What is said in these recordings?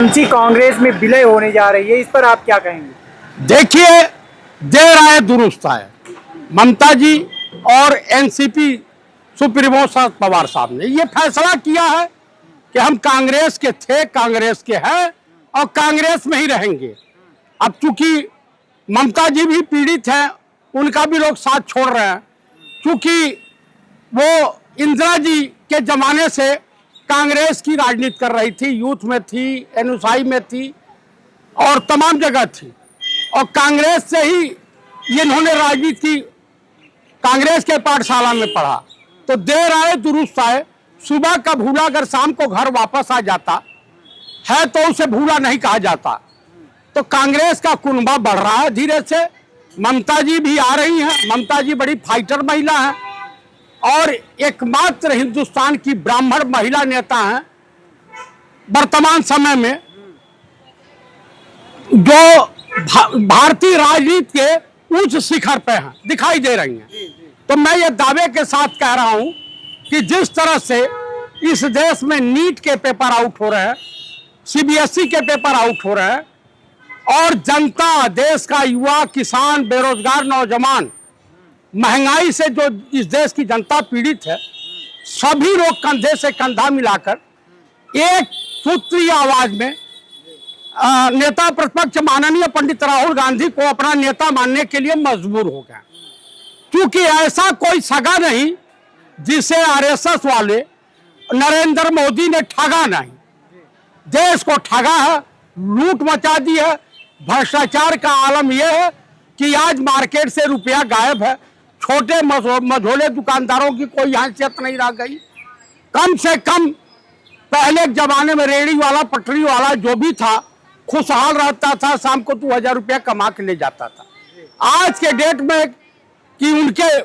TMC Congress में विलय होने जा रही है, इस पर आप क्या कहेंगे? देखिए, देर आए दुरुस्त आए। ममता जी और एनसीपी सुप्रीमो शरद पवार साहब ने ये फैसला किया है कि हम कांग्रेस के थे, कांग्रेस के हैं और कांग्रेस में ही रहेंगे। अब चूंकि ममता जी भी पीड़ित हैं, उनका भी लोग साथ छोड़ रहे हैं। चूंकि वो इंदिरा जी के जमाने से कांग्रेस की राजनीति कर रही थी, यूथ में थी, एनएसआई में थी और तमाम जगह थी, और कांग्रेस से ही इन्होंने राजनीति की, कांग्रेस के पाठशाला में पढ़ा। तो देर आए दुरुस्त आए। सुबह का भूला अगर शाम को घर वापस आ जाता है तो उसे भूला नहीं कहा जाता। तो कांग्रेस का कुनबा बढ़ रहा है धीरे से। ममता जी भी आ रही हैं। ममता जी बड़ी फाइटर महिला हैं और एकमात्र हिंदुस्तान की ब्राह्मण महिला नेता हैं वर्तमान समय में, जो भारतीय राजनीति के उच्च शिखर पे हैं, दिखाई दे रही हैं। तो मैं ये दावे के साथ कह रहा हूं कि जिस तरह से इस देश में नीट के पेपर आउट हो रहे हैं, सीबीएसई के पेपर आउट हो रहे हैं, और जनता, देश का युवा, किसान, बेरोजगार नौजवान, महंगाई से जो इस देश की जनता पीड़ित है, सभी लोग कंधे से कंधा मिलाकर एक सूत्रीय आवाज में नेता प्रतिपक्ष माननीय पंडित राहुल गांधी को अपना नेता मानने के लिए मजबूर हो गया। क्योंकि ऐसा कोई सगा नहीं जिसे आरएसएस वाले नरेंद्र मोदी ने ठगा नहीं। देश को ठगा है, लूट मचा दी है। भ्रष्टाचार का आलम यह है कि आज मार्केट से रुपया गायब है। छोटे मझोले दुकानदारों की कोई हैसियत नहीं रह गई। कम से कम पहले के जमाने में रेहड़ी वाला, पटरी वाला जो भी था, खुशहाल रहता था, शाम को 2000 रुपया कमा के ले जाता था। आज के डेट में कि उनके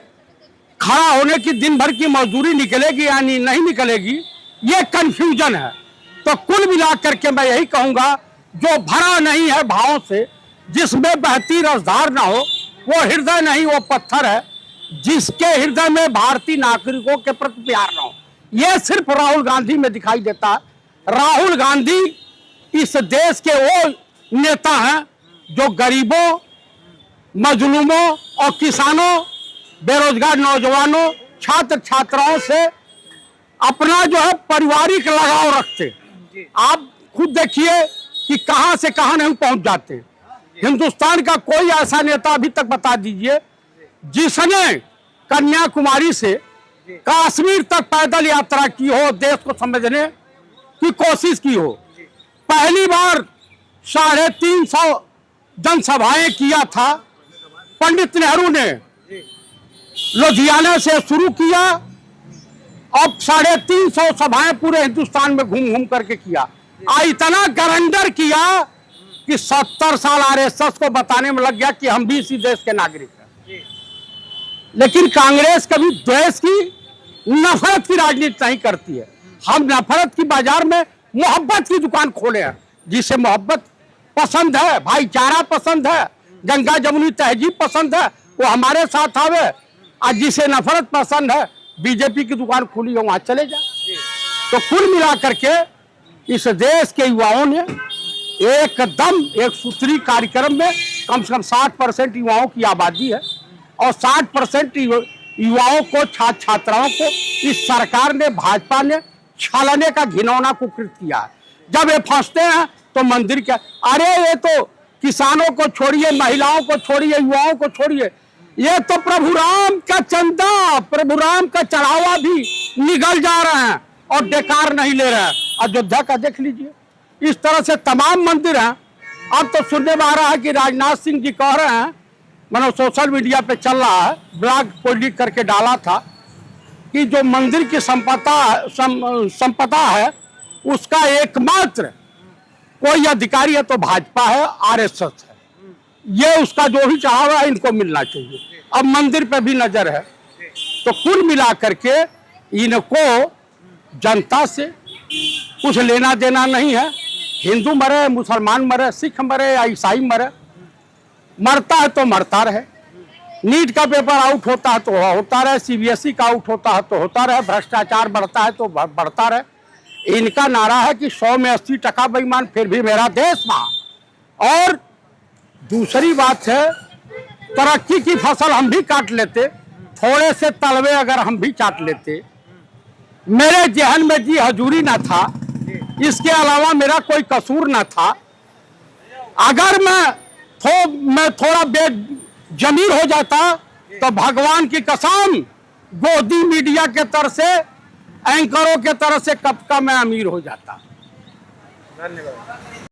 खड़ा होने की दिन भर की मजदूरी निकलेगी या नहीं निकलेगी, ये कंफ्यूजन है। तो कुल मिलाकर के मैं यही कहूंगा, जो भरा नहीं है भावों से, जिसमें बहती रसधार ना हो, वो हृदय नहीं, वो पत्थर है। जिसके हृदय में भारतीय नागरिकों के प्रति प्यार ना हो, यह सिर्फ राहुल गांधी में दिखाई देता है। राहुल गांधी इस देश के वो नेता हैं जो गरीबों, मजलूमों और किसानों, बेरोजगार नौजवानों, छात्र छात्राओं से अपना जो है पारिवारिक लगाव रखते। आप खुद देखिए कि कहां से कहां नहीं पहुंच जाते। हिंदुस्तान का कोई ऐसा नेता अभी तक बता दीजिए जिसने कन्याकुमारी से कश्मीर तक पैदल यात्रा की हो, देश को समझने की कोशिश की हो। पहली बार 350 जनसभाएं किया था पंडित नेहरू ने, लुधियाना से शुरू किया और 350 सभाएं पूरे हिंदुस्तान में घूम घूम करके किया। इतना गरंडर किया कि 70 साल आरएसएस को बताने में लग गया कि हम भी इसी देश के नागरिक हैं। लेकिन कांग्रेस कभी द्वेष की, नफरत की राजनीति नहीं करती है। हम नफरत की बाजार में मोहब्बत की दुकान खोले हैं। जिसे मोहब्बत पसंद है, भाईचारा पसंद है, गंगा जमुनी तहजीब पसंद है, वो हमारे साथ आवे। और जिसे नफरत पसंद है, बीजेपी की दुकान खुली हो, वहां चले जाए। तो कुल मिलाकर के इस देश के युवाओं ने एकदम एक सूत्री कार्यक्रम में, कम से कम 60% युवाओं की आबादी है और 60% युवाओं को, छात्र छात्राओं को इस सरकार ने, भाजपा ने छालने का घिनौना कुकृत किया है। जब ये फंसते हैं तो मंदिर क्या, अरे ये तो किसानों को छोड़िए, महिलाओं को छोड़िए, युवाओं को छोड़िए, ये तो प्रभु राम का चंदा, प्रभु राम का चढ़ावा भी निगल जा रहे हैं और बेकार नहीं ले रहे हैं। अयोध्या का देख लीजिए, इस तरह से तमाम मंदिर हैं। अब तो सुनने में आ रहा है कि राजनाथ सिंह जी कह रहे हैं, मैंने सोशल मीडिया पे चल रहा है, ब्लॉग कोई लिख करके डाला था कि जो मंदिर की संपदा है उसका एकमात्र कोई अधिकारी है तो भाजपा है, आरएसएस है। ये उसका जो भी चढ़ावा है इनको मिलना चाहिए। अब मंदिर पे भी नजर है। तो कुल मिलाकर के इनको जनता से कुछ लेना देना नहीं है। हिंदू मरे, मुसलमान मरे, सिख मरे या ईसाई मरे, मरता है तो मरता रहे। नीट का पेपर आउट होता है तो होता रहे, सीबीएसई का आउट होता है तो होता रहे, भ्रष्टाचार बढ़ता है तो बढ़ता रहे। इनका नारा है कि 100 में 80% बेईमान, फिर भी मेरा देश वहां। और दूसरी बात है, तरक्की की फसल हम भी काट लेते, थोड़े से तलवे अगर हम भी चाट लेते। मेरे जहन में जी हजूरी ना था, इसके अलावा मेरा कोई कसूर ना था। अगर मैं थोड़ा बेजमीर हो जाता तो भगवान की कसम गोदी मीडिया के तरफ से, एंकरों के तरफ से कब का मैं अमीर हो जाता। धन्यवाद।